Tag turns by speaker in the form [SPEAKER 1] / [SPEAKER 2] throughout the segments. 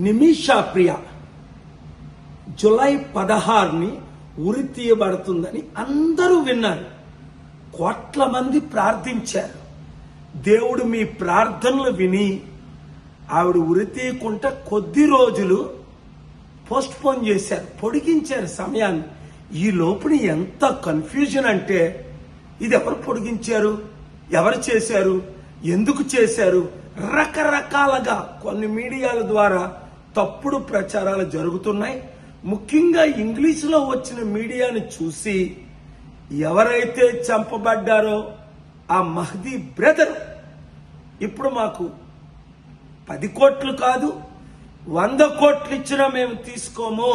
[SPEAKER 1] నిమిషా ప్రియ July 16ని ఉరి తీయబడుతుందని అందరూ విన్నారు. కోట్ల మంది ప్రార్థించారు. దేవుడు మీ ప్రార్థనలు విని ఆవిడ ఉరి తీయకుండా కొద్ది రోజులు పోస్ట్ పోన్ చేశారు, పొడిగించారు సమయాన్ని. ఈ లోపుని ఎంత కన్ఫ్యూజన్ అంటే ఇది ఎవరు పొడిగించారు, ఎవరు చేశారు, ఎందుకు చేశారు, రకరకాలుగా కొన్ని మీడియాల ద్వారా తప్పుడు ప్రచారాలు జరుగుతున్నాయి. ముఖ్యంగా ఇంగ్లీష్లో వచ్చిన మీడియాను చూసి ఎవరైతే చంపబడ్డారో ఆ మహదీ బ్రదర్ ఇప్పుడు మాకు 10 కోట్లు కాదు 100 కోట్లు ఇచ్చినా మేము తీసుకోము,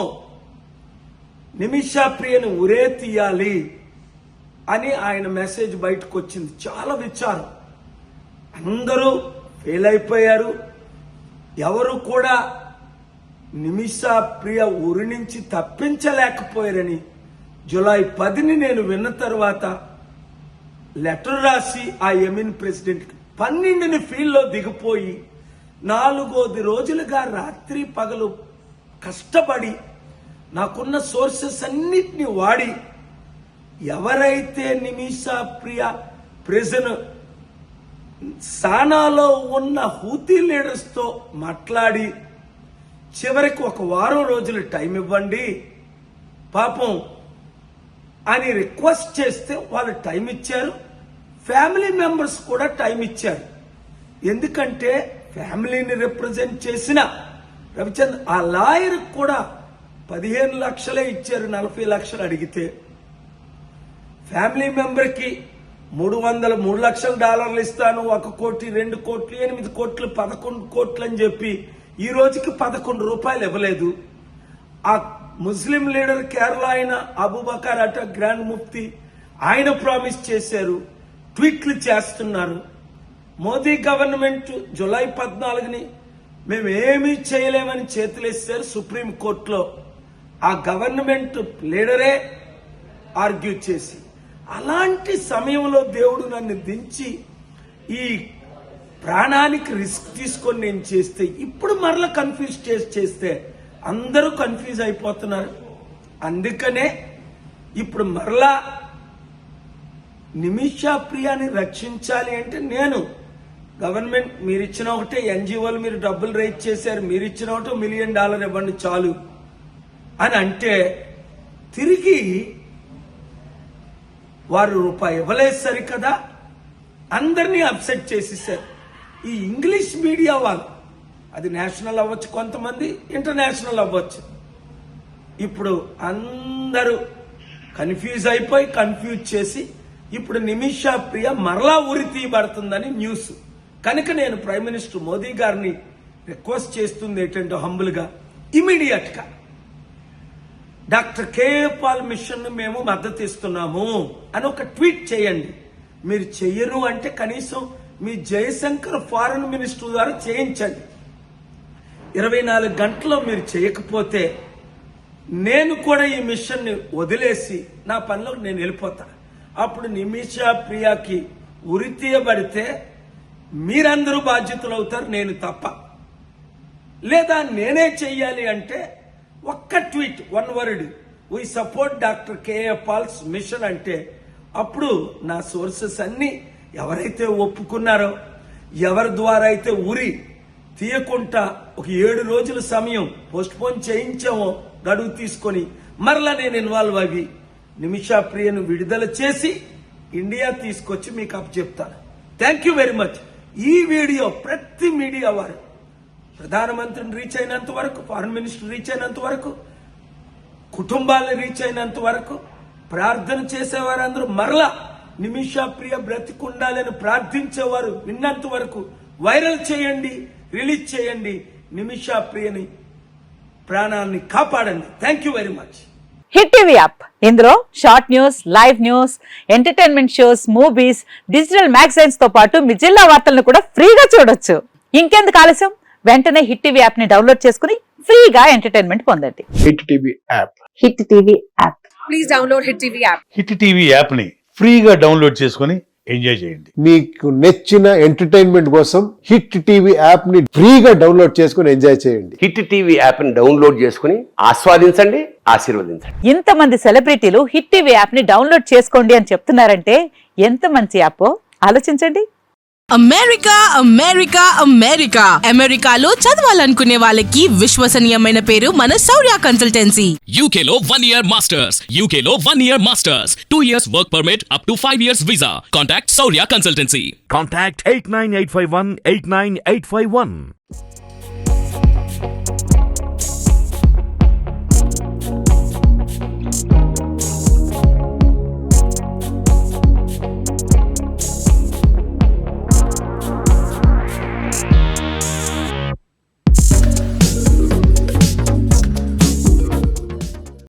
[SPEAKER 1] నిమిషా ప్రియను ఉరే తీయాలి అని ఆయన మెసేజ్ బయటకు వచ్చింది. చాలా విచారం. అందరూ ఫెయిల్ అయిపోయారు. ఎవరు కూడా నిమిషా ప్రియ ఉరి నుంచి తప్పించలేకపోయారని జూలై 10ని నేను విన్న తర్వాత లెటర్ రాసి ఆ యమీన్ ప్రెసిడెంట్కి 12ని ఫీల్డ్లో దిగిపోయి 4 రోజులుగా రాత్రి పగలు కష్టపడి నాకున్న సోర్సెస్ అన్నిటిని వాడి ఎవరైతే నిమిషా ప్రియ ప్రిజన్ సానాలో ఉన్న హూతీ లీడర్స్తో మాట్లాడి చివరికి 1 వారం రోజులు టైం ఇవ్వండి పాపం అని రిక్వెస్ట్ చేస్తే వాళ్ళు టైం ఇచ్చారు. ఫ్యామిలీ మెంబర్స్ కూడా టైం ఇచ్చారు. ఎందుకంటే ఫ్యామిలీని రిప్రజెంట్ చేసిన రవిచంద్ర ఆ లాయర్ కూడా 15 లక్షలే ఇచ్చారు. 40 లక్షలు అడిగితే ఫ్యామిలీ మెంబర్కి $300 లక్షల ఇస్తాను, 1 కోటి 2 కోట్లు 8 కోట్లు 11 కోట్లు అని చెప్పి ఈ రోజుకి 11 రూపాయలు ఇవ్వలేదు. ఆ ముస్లిం లీడర్ కేరళ ఆయన అబూబకర్ అట గ్రాండ్ ముఫ్తీ ఆయన ప్రామిస్ చేశారు, ట్వీట్లు చేస్తున్నారు. మోదీ గవర్నమెంట్ జూలై 14ని మేము ఏమీ చేయలేమని చేతులేస్తారు సుప్రీం కోర్టులో. ఆ గవర్నమెంట్ లీడరే ఆర్గ్యూ చేసి అలాంటి సమయంలో దేవుడు నన్ను దించి ఈ ప్రాణానికి రిస్క్ తీసుకొని నేను చేస్తే ఇప్పుడు మరలా కన్ఫ్యూజ్ చేస్తే అందరూ కన్ఫ్యూజ్ అయిపోతున్నారు. అందుకనే ఇప్పుడు మరలా నిమిషా ప్రియాని రక్షించాలి అంటే నేను గవర్నమెంట్ మీరు ఇచ్చిన ఒకటే, ఎన్జిఓలు మీరు డబ్బులు రైజ్ చేశారు, మీరు ఇచ్చిన ఒకటి $1 మిలియన్ ఇవ్వండి చాలు అని అంటే తిరిగి వారు రూపాయి ఇవ్వలేదు సరికదా, అందరినీ అప్సెట్ చేసేసారు. ఈ ఇంగ్లీష్ మీడియా వాళ్ళు, అది నేషనల్ అవ్వచ్చు, కొంతమంది ఇంటర్నేషనల్ అవ్వచ్చు, ఇప్పుడు అందరూ కన్ఫ్యూజ్ అయిపోయి కన్ఫ్యూజ్ చేసి ఇప్పుడు నిమిషా ప్రియ మరలా ఉరి తీయబడుతుందని న్యూస్. కనుక నేను ప్రైమ్ మినిస్టర్ మోదీ గారిని రిక్వెస్ట్ చేస్తుంది ఏంటంటే హంబుల్గా ఇమీడియట్ గా డాక్టర్ కేఏ పాల్ మిషన్ ను మేము మద్దతు ఇస్తున్నాము అని ఒక ట్వీట్ చేయండి. మీరు చెయ్యరు అంటే కనీసం మీ జయశంకర్ ఫారెన్ మినిస్టర్ ద్వారా చేయించండి. 24 గంటల్లో మీరు చేయకపోతే నేను కూడా ఈ మిషన్ ని వదిలేసి నా పనిలోకి నేను వెళ్ళిపోతా. అప్పుడు నిమిషా ప్రియాకి ఉరి తీయబడితే మీరందరూ బాధ్యతలు అవుతారు, నేను తప్ప. లేదా నేనే చెయ్యాలి అంటే ఒక్క tweet, 1 word, we support doctor KA Paul's mission అంటే అప్పుడు నా సోర్సెస్ అన్ని ఎవరైతే ఒప్పుకున్నారో, ఎవరి ద్వారా అయితే ఉరి తీయకుండా ఒక 7 రోజుల సమయం పోస్ట్ పోన్ చేయించామో గడువు తీసుకొని మరలా నేను ఇన్వాల్వ్ అవి నిమిషా ప్రియను విడుదల చేసి ఇండియా తీసుకొచ్చి మీకు అప్పచెప్తాను. Thank you very much. ఈ వీడియో ప్రతి మీడియా వారు ప్రధానమంత్రిని రీచ్ అయినంత వరకు, ఫారెన్ మినిస్టర్ రీచ్ అయినంత వరకు, కుటుంబాలను రీచ్ అయినంత వరకు, ప్రార్థన చేసేవారందరూ మరలా నిమిషా ప్రియ బ్రతికుండాలని ప్రార్థించేవారు విన్నంత వరకు వైరల్ చేయండి, రిలీజ్ చేయండి. నిమిషా ప్రియని ప్రాణాన్ని కాపాడండి. Thank you very much.
[SPEAKER 2] Hit TV app, ఇందులో short news, live news, entertainment shows, movies, digital magazines తో పాటు మీ జిల్లా వార్తలను కూడా ఫ్రీగా చూడొచ్చు. ఇంకెందుకు ఆలస్యం, వెంటనే హిట్ టీవీ యాప్ ని డౌన్లోడ్ చేసుకుని ఫ్రీగా ఎంటర్టైన్మెంట్ పొందండి.
[SPEAKER 3] Hit TV app.
[SPEAKER 2] Hit TV app.
[SPEAKER 4] Please download hit TV app.
[SPEAKER 5] Hit TV app ని ఫ్రీగా డౌన్లోడ్ చేసుకుని
[SPEAKER 3] ఎంజాయ్ చేయండి.
[SPEAKER 4] మీకు నచ్చిన ఎంటర్టైన్మెంట్ కోసం హిట్ టీవీ యాప్ ని ఫ్రీగా డౌన్లోడ్ చేసుకుని ఎంజాయ్ చేయండి.
[SPEAKER 5] హిట్ టీవీ యాప్ ని డౌన్లోడ్ చేసుకుని ఆస్వాదించండి, ఆశీర్వదించండి.
[SPEAKER 2] ఇంతమంది సెలబ్రిటీలు హిట్ టీవీ యాప్ ని డౌన్లోడ్ చేసుకోండి అని చెప్తున్నారంటే ఎంత మంచి యాప్ ఆలోచించండి.
[SPEAKER 6] అమెరికా అమెరికా అమెరికా అమెరికాలో చదవాలనుకునే వాళ్ళకి విశ్వసనీయమైన పేరు మన శౌర్య కన్సల్టెన్సీ.
[SPEAKER 7] UK లో 1 year masters. UK లో 1 year masters. 2 years work permit up to 5 years visa. Contact Saurya Consultancy.
[SPEAKER 3] Contact 89851 89851.